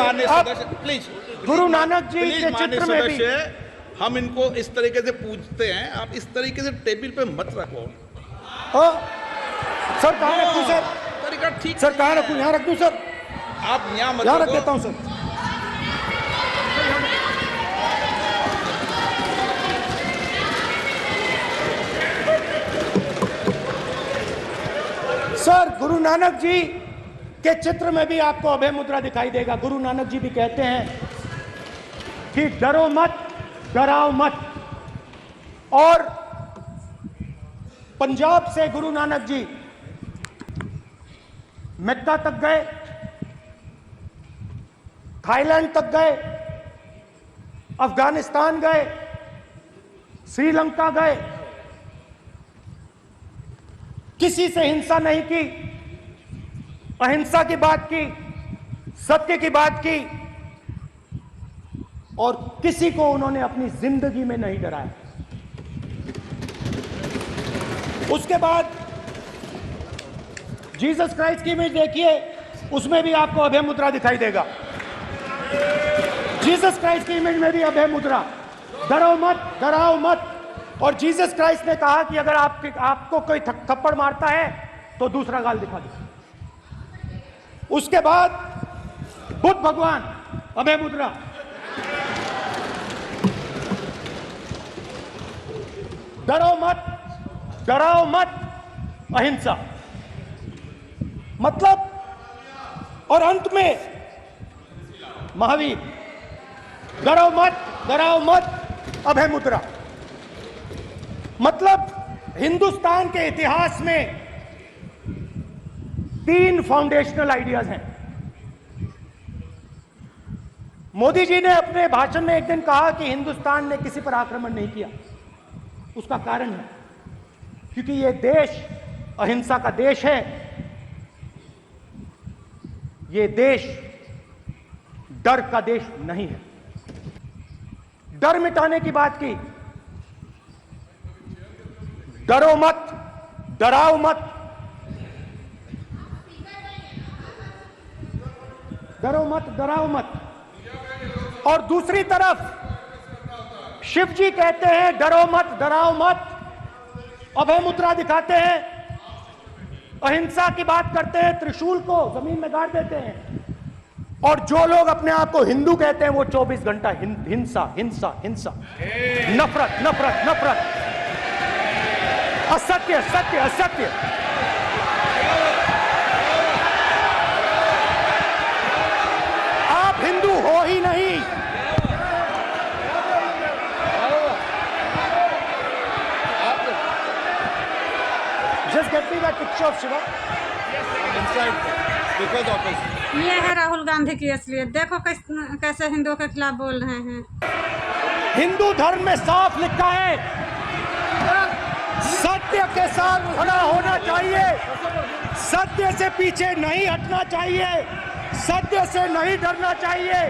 माननीय सदस्य प्लीज, गुरु नानक जी के माननीय चित्र में भी सदस्य, हम इनको इस तरीके से पूछते हैं, आप इस तरीके से टेबल पे मत रखो। सर कहाँ रखूं सर? तरीका ठीक सर कहाँ रखूं? यहाँ रख दूं सर? आप यहाँ मत यहाँ रख रखो। देता हूँ सर। सर गुरु नानक जी के चित्र में भी आपको अभय मुद्रा दिखाई देगा। गुरु नानक जी भी कहते हैं कि डरो मत, डराओ मत। और पंजाब से गुरु नानक जी मक्का तक गए, थाईलैंड तक गए, अफगानिस्तान गए, श्रीलंका गए, किसी से हिंसा नहीं की, अहिंसा की बात की, सत्य की बात की, और किसी को उन्होंने अपनी जिंदगी में नहीं डराया। उसके बाद जीसस क्राइस्ट की इमेज देखिए, उसमें भी आपको अभय मुद्रा दिखाई देगा। जीसस क्राइस्ट की इमेज में भी अभय मुद्रा, डरो मत, डराओ मत। और जीसस क्राइस्ट ने कहा कि अगर आपको कोई थप्पड़ मारता है तो दूसरा गाल दिखा दो। उसके बाद बुद्ध भगवान, अभय मुद्रा। डरो मत, डराओ मत, अहिंसा। मतलब, और अंत में महावीर, डरो मत, डराओ मत, अभय मुद्रा। मतलब हिंदुस्तान के इतिहास में 3 फाउंडेशनल आइडियाज हैं। मोदी जी ने अपने भाषण में एक दिन कहा कि हिंदुस्तान ने किसी पर आक्रमण नहीं किया। उसका कारण है क्योंकि यह देश अहिंसा का देश है। यह देश डर का देश नहीं है। डर मिटाने की बात की, डरो मत, डराओ मत, डरो मत, डराओ मत। और दूसरी तरफ शिव जी कहते हैं डरो मत, डराओ मत, अभय मुद्रा दिखाते हैं, अहिंसा की बात करते हैं, त्रिशूल को जमीन में गाड़ देते हैं। और जो लोग अपने आप को हिंदू कहते हैं वो 24 घंटा हिंसा, हिंसा, हिंसा, नफरत, नफरत, नफरत, असत्य, सत्य, असत्य। आप हिंदू हो ही नहीं। Just get me that picture of Shiva. ये है राहुल गांधी की असलियत। देखो कैसे हिंदुओं के खिलाफ बोल रहे हैं। हिंदू धर्म में साफ लिखा है, सत्य के साथ खड़ा होना चाहिए, सत्य से पीछे नहीं हटना चाहिए, सत्य से नहीं डरना चाहिए।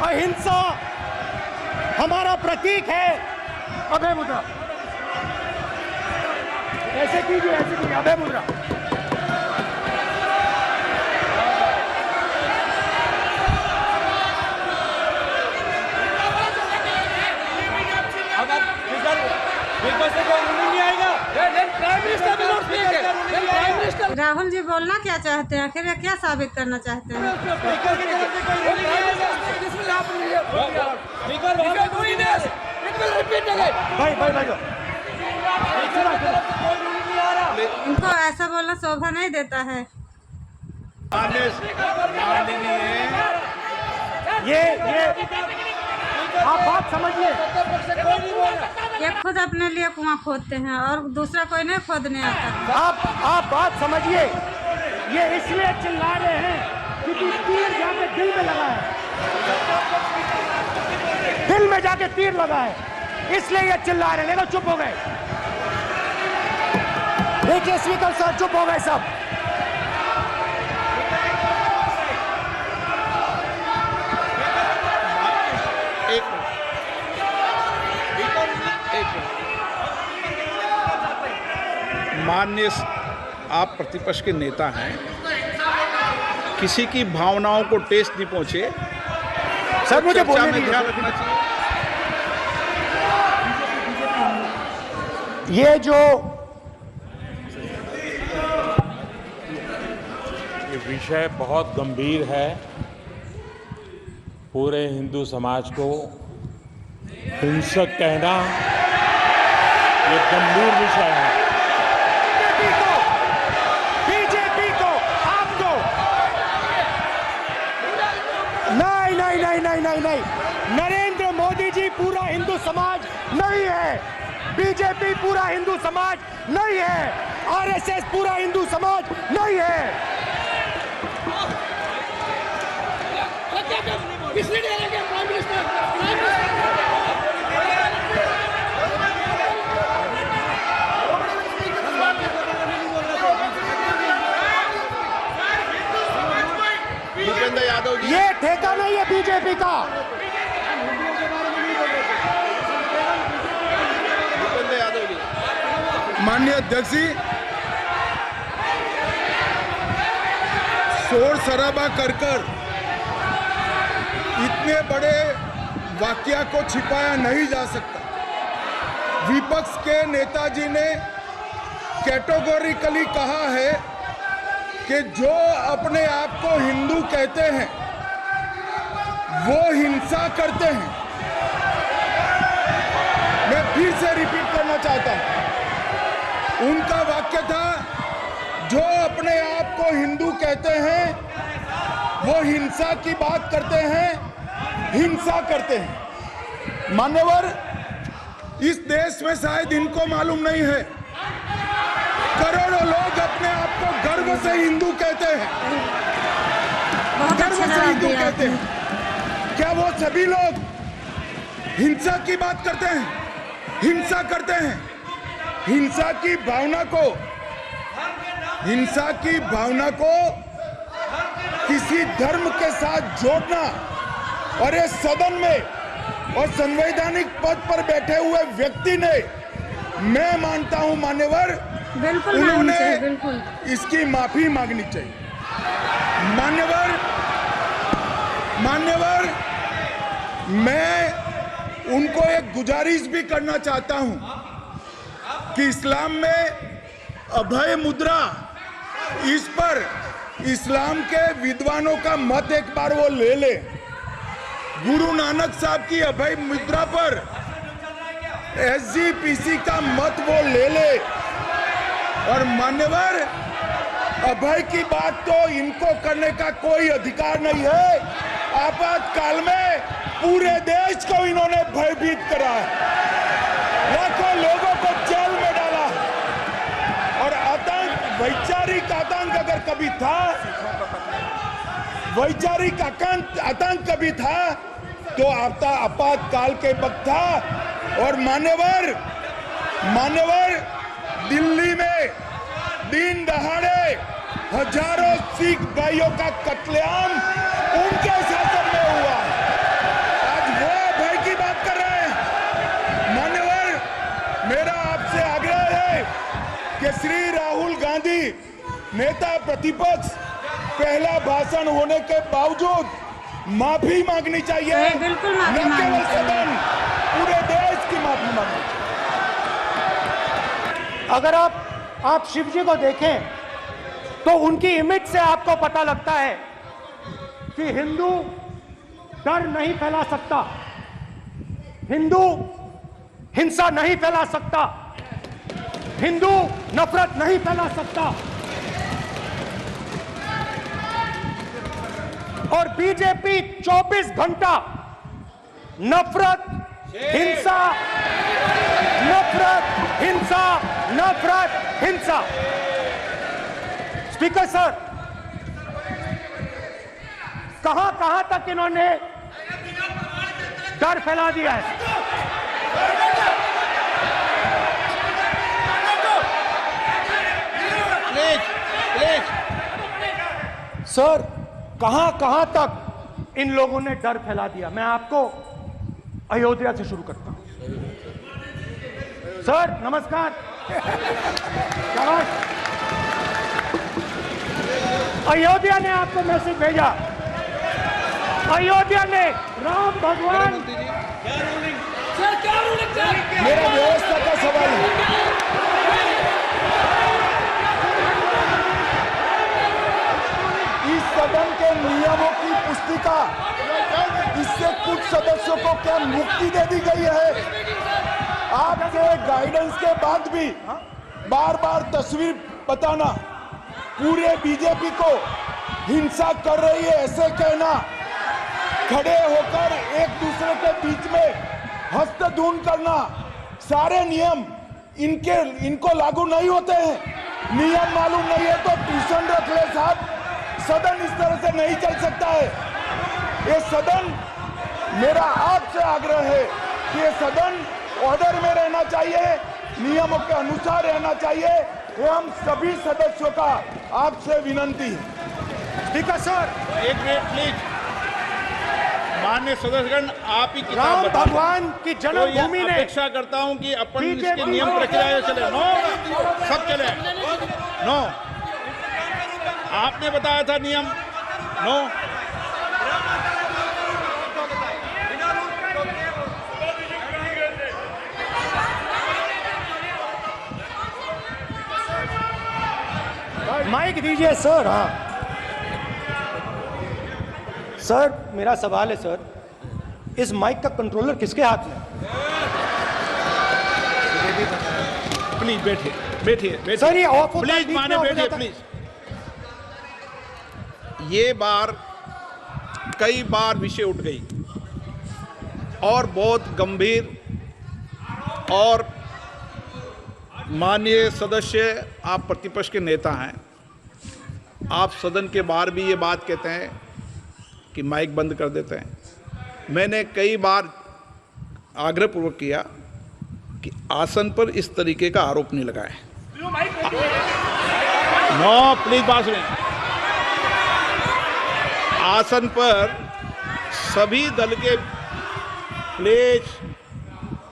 अहिंसा हमारा प्रतीक है। अभय मुद्रा ऐसे कीजिए, ऐसे कीजिए, अभय मुद्रा। राहुल जी बोलना क्या चाहते हैं? आखिर क्या साबित करना चाहते हैं? भाई भाई भाई, उनको ऐसा बोलना शोभा नहीं देता है। ये आप बात समझिए। ये खुद अपने लिए कुआं खोदते हैं और दूसरा कोई नहीं खोदने आता। आप बात समझिए। ये इसलिए चिल्ला रहे हैं क्योंकि तीर जाके दिल में लगा है, दिल में जाके तीर लगा है, इसलिए ये चिल्ला रहे हैं। देखो चुप हो गए, देखिए स्पीकर साहब चुप हो गए सब। माननीय आप प्रतिपक्ष के नेता हैं, किसी की भावनाओं को ठेस नहीं पहुंचे, सर मुझे चर्चा बोलने में दीजिए। ध्यान रखना चाहिए। ये जो ये विषय बहुत गंभीर है। पूरे हिंदू समाज को हिंसक कहना ये गंभीर विषय है। बीजेपी को आपको नहीं, नरेंद्र मोदी जी पूरा हिंदू समाज नहीं है, बीजेपी पूरा हिंदू समाज नहीं है, आरएसएस पूरा हिंदू समाज नहीं है। भूपेंद्र यादव जी, ये ठेका नहीं है बीजेपी का। भूपेंद्र यादव जी, माननीय अध्यक्ष जी, शोर शराबा कर इतने बड़े वाकया को छिपाया नहीं जा सकता। विपक्ष के नेताजी ने कैटेगोरिकली कहा है कि जो अपने आप को हिंदू कहते हैं वो हिंसा करते हैं। मैं फिर से रिपीट करना चाहता हूं, उनका वाक्य था जो अपने आप को हिंदू कहते हैं वो हिंसा की बात करते हैं, हिंसा करते हैं। मान्यवर, इस देश में शायद इनको मालूम नहीं है, करोड़ों लोग अपने आप को गर्व से हिंदू कहते हैं, बहुत गर्व अच्छा से जवाब हिंदू दिया कहते आपने। हैं। क्या वो सभी लोग हिंसा की बात करते हैं, हिंसा करते हैं? हिंसा की भावना को किसी धर्म के साथ जोड़ना और इस सदन में और संवैधानिक पद पर बैठे हुए व्यक्ति ने, मैं मानता हूं मान्यवर, बिल्कुल माननी चाहिए, उन्होंने बिल्कुल। इसकी माफी मांगनी चाहिए। मान्यवर, मैं उनको एक गुजारिश भी करना चाहता हूं कि इस्लाम में अभय मुद्रा, इस पर इस्लाम के विद्वानों का मत एक बार वो ले ले। गुरु नानक साहब की अभय मुद्रा पर एसजीपीसी का मत वो ले ले। और मान्यवर, अभय की बात तो इनको करने का कोई अधिकार नहीं है। आपातकाल में पूरे देश को इन्होंने भयभीत करा है, लाखों लोगों को जेल में डाला और आतंक, वैचारिक आतंक अगर कभी था, वैचारिक आतंक कभी था तो आपातकाल के वक्त था। और मान्यवर, दिल्ली में दिन दहाड़े हजारों सिख भाइयों का कत्लेआम उनके शासन में हुआ। आज वो भय की बात कर रहे हैं। मान्यवर, मेरा आपसे आग्रह है कि श्री राहुल गांधी, नेता प्रतिपक्ष, पहला भाषण होने के बावजूद माफी मांगनी चाहिए। बिल्कुल माफी न केवल मांगनी चाहिए। सदन, पूरे देश की माफी मांगनी चाहिए। अगर आप शिव जी को देखें तो उनकी इमेज से आपको पता लगता है कि हिंदू डर नहीं फैला सकता, हिंदू हिंसा नहीं फैला सकता, हिंदू नफरत नहीं फैला सकता। और बीजेपी 24 घंटा नफरत, हिंसा, नफरत, हिंसा, नफरत, हिंसा। स्पीकर सर, कहां तक इन्होंने डर फैला दिया है? प्लीज सर, कहां तक इन लोगों ने डर फैला दिया? मैं आपको अयोध्या से शुरू करता हूं। सर नमस्कार। शाबाश। अयोध्या ने आपको मैसेज भेजा अयोध्या ने राम भगवान मंत्री जी मेरा व्यवस्था का सवाल है। इस सदन के नियमों की पुस्तिका, इससे कुछ सदस्यों को क्या मुक्ति दे दी गई है? आपके गाइडेंस के बाद भी बार बार तस्वीर बताना, पूरे बीजेपी को हिंसा कर रही है ऐसे कहना, खड़े होकर एक दूसरे के बीच में हस्तधून करना, सारे नियम इनको लागू नहीं होते हैं। नियम मालूम नहीं है तो ट्यूशन रख ले साहब, सदन इस तरह से नहीं चल सकता है। ये सदन, मेरा आपसे आग्रह है कि ये सदन ऑर्डर में रहना चाहिए, नियमों के अनुसार रहना चाहिए। ये हम सभी सदस्यों का आपसे विनंती है। स्पीकर सर, एक मिनट प्लीज। माननीय सदस्यगण, आप ही किताब राम बताओ। भगवान की तो जन्मभूमि ये ने अपेक्षा करता हूं कि अपन बीजेपी इसके नियम प्रक्रिया चले। नो, सब चले। नो, आपने बताया था नियम। नो, माइक दीजिए सर। हाँ सर, मेरा सवाल है सर, इस माइक का कंट्रोलर किसके हाथ में? प्लीज बैठिए, बैठिए, बैठिए। सर ये ऑफ होता है, प्लीज बीच में माने ऑफ हो बैठिए जाता है। प्लीज। ये बार कई बार विषय उठ गई और बहुत गंभीर, और माननीय सदस्य, आप प्रतिपक्ष के नेता हैं, आप सदन के बाहर भी ये बात कहते हैं कि माइक बंद कर देते हैं। मैंने कई बार आग्रहपूर्वक किया कि आसन पर इस तरीके का आरोप नहीं लगाएं। नो, प्लीज बात सुनिए। आसन पर सभी दल के, प्लीज,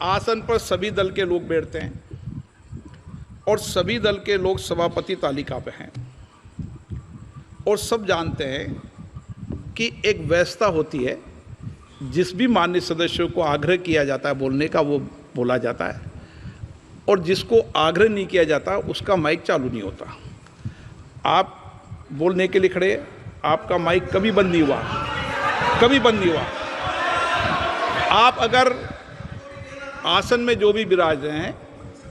आसन पर सभी दल के लोग बैठते हैं और सभी दल के लोग सभापति तालिका पे हैं, और सब जानते हैं कि एक व्यवस्था होती है, जिस भी माननीय सदस्यों को आग्रह किया जाता है बोलने का वो बोला जाता है, और जिसको आग्रह नहीं किया जाता उसका माइक चालू नहीं होता। आप बोलने के लिए खड़े, आपका माइक कभी बंद नहीं हुआ, कभी बंद नहीं हुआ। आप अगर आसन में जो भी विराज रहे हैं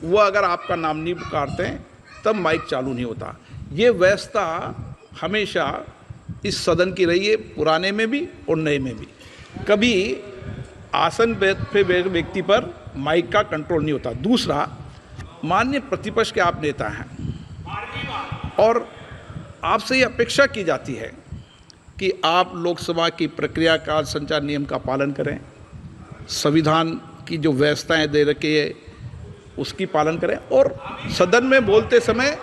वो अगर आपका नाम नहीं पुकारते हैं तब माइक चालू नहीं होता। ये व्यवस्था हमेशा इस सदन की रही है, पुराने में भी और नए में भी। कभी आसन पे व्यक्ति पर माइक का कंट्रोल नहीं होता। दूसरा, माननीय प्रतिपक्ष के आप नेता हैं और आपसे ये अपेक्षा की जाती है कि आप लोकसभा की प्रक्रिया का, संचार नियम का पालन करें, संविधान की जो व्यवस्थाएं दे रखी है उसकी पालन करें, और सदन में बोलते समय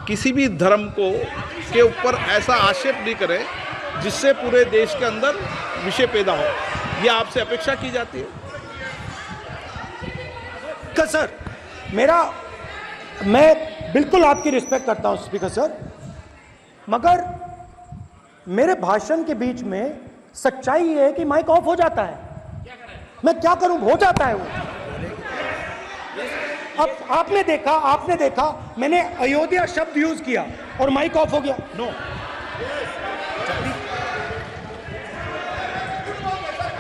किसी भी धर्म को के ऊपर ऐसा आक्षेप नहीं करें जिससे पूरे देश के अंदर विषय पैदा हो। ये आपसे अपेक्षा की जाती है। सर, मैं बिल्कुल आपकी रिस्पेक्ट करता हूं स्पीकर सर, मगर मेरे भाषण के बीच में सच्चाई ये है कि माइक ऑफ हो जाता है। मैं क्या करूं, हो जाता है वो। अब आपने देखा मैंने अयोध्या शब्द यूज किया और माइक ऑफ हो गया। नो,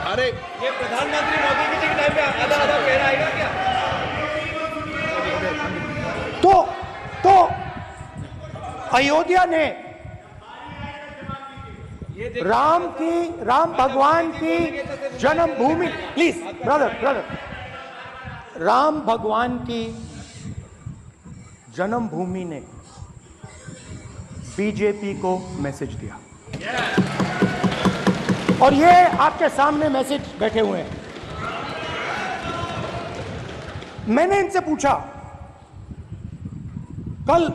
अरे ये प्रधानमंत्री मोदी जी के टाइम पे आधा आधा पैर आएगा क्या? तो अयोध्या ने राम भगवान की जन्मभूमि, प्लीज ब्रदर, राम भगवान की जन्मभूमि ने बीजेपी को मैसेज दिया, और ये आपके सामने मैसेज बैठे हुए हैं। मैंने इनसे पूछा, कल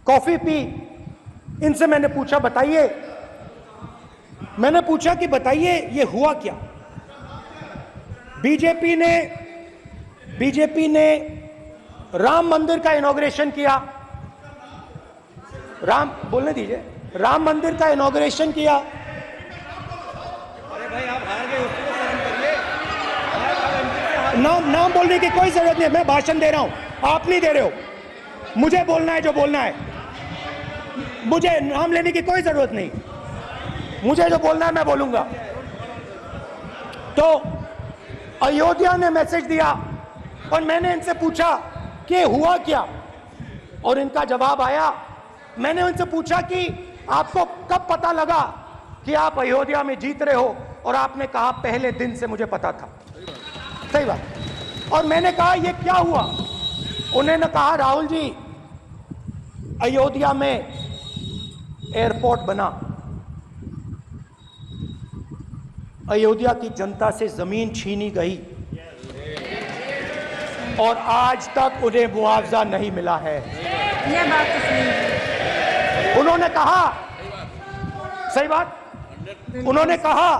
कॉफी पी, इनसे मैंने पूछा बताइए ये हुआ क्या। बीजेपी ने राम मंदिर का इनॉग्रेशन किया, राम मंदिर का इनॉग्रेशन किया, भाई आप हार गए, उसको तो शर्म करिए। आप एमपी से हार नाम बोलने की कोई जरूरत नहीं है, मैं भाषण दे रहा हूं, आप नहीं दे रहे हो। मुझे बोलना है जो बोलना है, मुझे नाम लेने की कोई जरूरत नहीं, मुझे जो बोलना है मैं बोलूंगा। तो अयोध्या ने मैसेज दिया और मैंने इनसे पूछा कि हुआ क्या, और इनका जवाब आया। मैंने उनसे पूछा कि आपको कब पता लगा कि आप अयोध्या में जीत रहे हो, और आपने कहा पहले दिन से मुझे पता था। सही बात। और मैंने कहा ये क्या हुआ, उन्होंने कहा राहुल जी अयोध्या में एयरपोर्ट बना, अयोध्या की जनता से जमीन छीनी गई और आज तक उन्हें मुआवजा नहीं मिला है। ये बात तो सही है। उन्होंने कहा, सही बात, उन्होंने कहा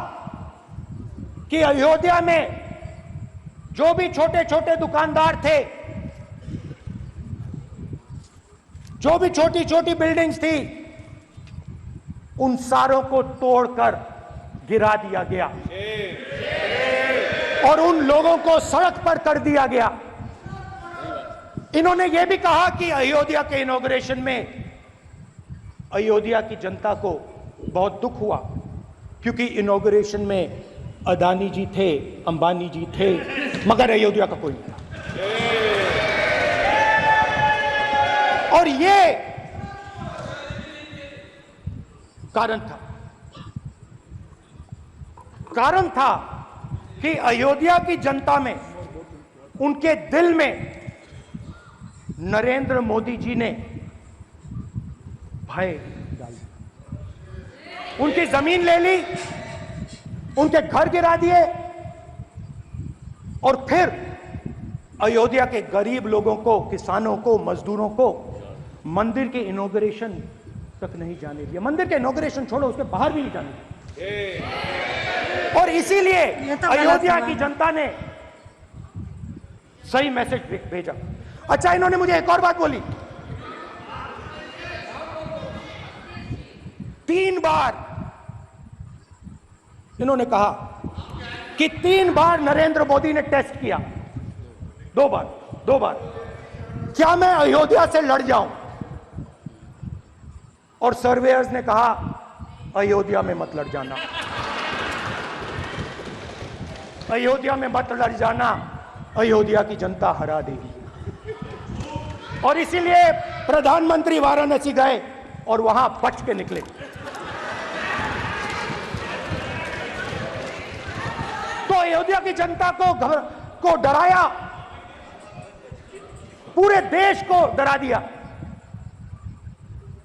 कि अयोध्या में जो भी छोटे छोटे दुकानदार थे, जो भी छोटी छोटी बिल्डिंग्स थी, उन सारों को तोड़कर गिरा दिया गया और उन लोगों को सड़क पर कर दिया गया। इन्होंने यह भी कहा कि अयोध्या के इनॉग्रेशन में अयोध्या की जनता को बहुत दुख हुआ, क्योंकि इनॉग्रेशन में अदानी जी थे, अंबानी जी थे, मगर अयोध्या का कोई नहीं था। और ये कारण था कि अयोध्या की जनता में, उनके दिल में नरेंद्र मोदी जी ने भय डाल दिया। उनकी जमीन ले ली, उनके घर गिरा दिए, और फिर अयोध्या के गरीब लोगों को, किसानों को, मजदूरों को मंदिर के इनॉग्रेशन तक नहीं जाने दिया। मंदिर के इनॉग्रेशन छोड़ो, उसके बाहर भी नहीं जाने दिया। और इसीलिए तो अयोध्या की जनता ने सही मैसेज भेजा। अच्छा, इन्होंने मुझे एक और बात बोली, 3 बार इन्होंने कहा कि 3 बार नरेंद्र मोदी ने टेस्ट किया, 2 बार क्या मैं अयोध्या से लड़ जाऊं, और सर्वेयर्स ने कहा अयोध्या में मत लड़ जाना, अयोध्या में मत लड़ जाना, अयोध्या की जनता हरा देगी। और इसीलिए प्रधानमंत्री वाराणसी गए और वहां बच के निकले। तो अयोध्या की जनता को डराया, पूरे देश को डरा दिया।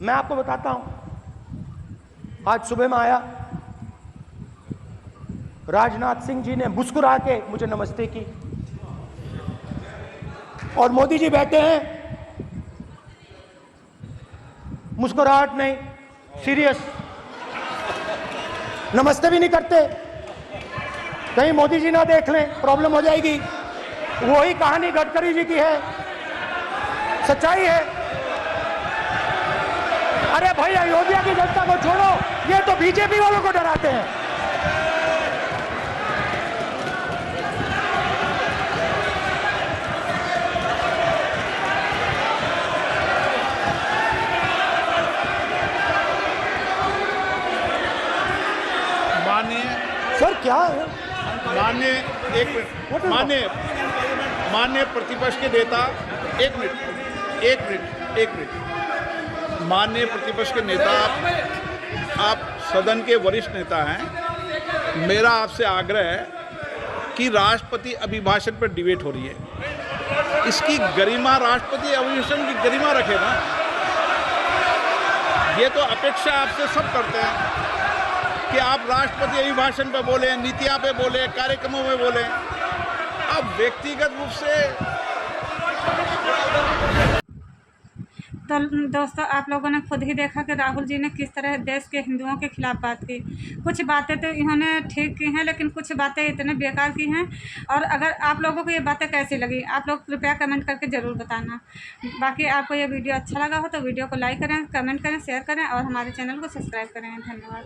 मैं आपको बताता हूं, आज सुबह में आया, राजनाथ सिंह जी ने मुस्कुरा के मुझे नमस्ते की, और मोदी जी बैठे हैं, मुस्कुराहट नहीं, सीरियस, नमस्ते भी नहीं करते, कहीं मोदी जी ना देख लें, प्रॉब्लम हो जाएगी। वही कहानी गडकरी जी की है, सच्चाई है। अरे भाई, अयोध्या की जनता को छोड़ो, ये तो बीजेपी वालों को डराते हैं। सर क्या है? माननीय प्रतिपक्ष के नेता, एक मिनट, माननीय प्रतिपक्ष के नेता, आप सदन के वरिष्ठ नेता हैं। मेरा आपसे आग्रह है कि राष्ट्रपति अभिभाषण पर डिबेट हो रही है, इसकी गरिमा, राष्ट्रपति अभिभाषण की गरिमा रखे ना। ये तो अपेक्षा आपसे सब करते हैं कि आप राष्ट्रपति अभिभाषण पे बोले, नीतियां पे बोले, कार्यक्रमों में बोले। अब व्यक्तिगत रूप से तो दोस्तों, आप लोगों ने खुद ही देखा कि राहुल जी ने किस तरह देश के हिंदुओं के खिलाफ बात की। कुछ बातें तो इन्होंने ठीक की हैं, लेकिन कुछ बातें इतने बेकार की हैं। और अगर आप लोगों को ये बातें कैसी लगी, आप लोग कृपया कमेंट करके ज़रूर बताना। बाकी आपको ये वीडियो अच्छा लगा हो तो वीडियो को लाइक करें, कमेंट करें, शेयर करें और हमारे चैनल को सब्सक्राइब करें। धन्यवाद।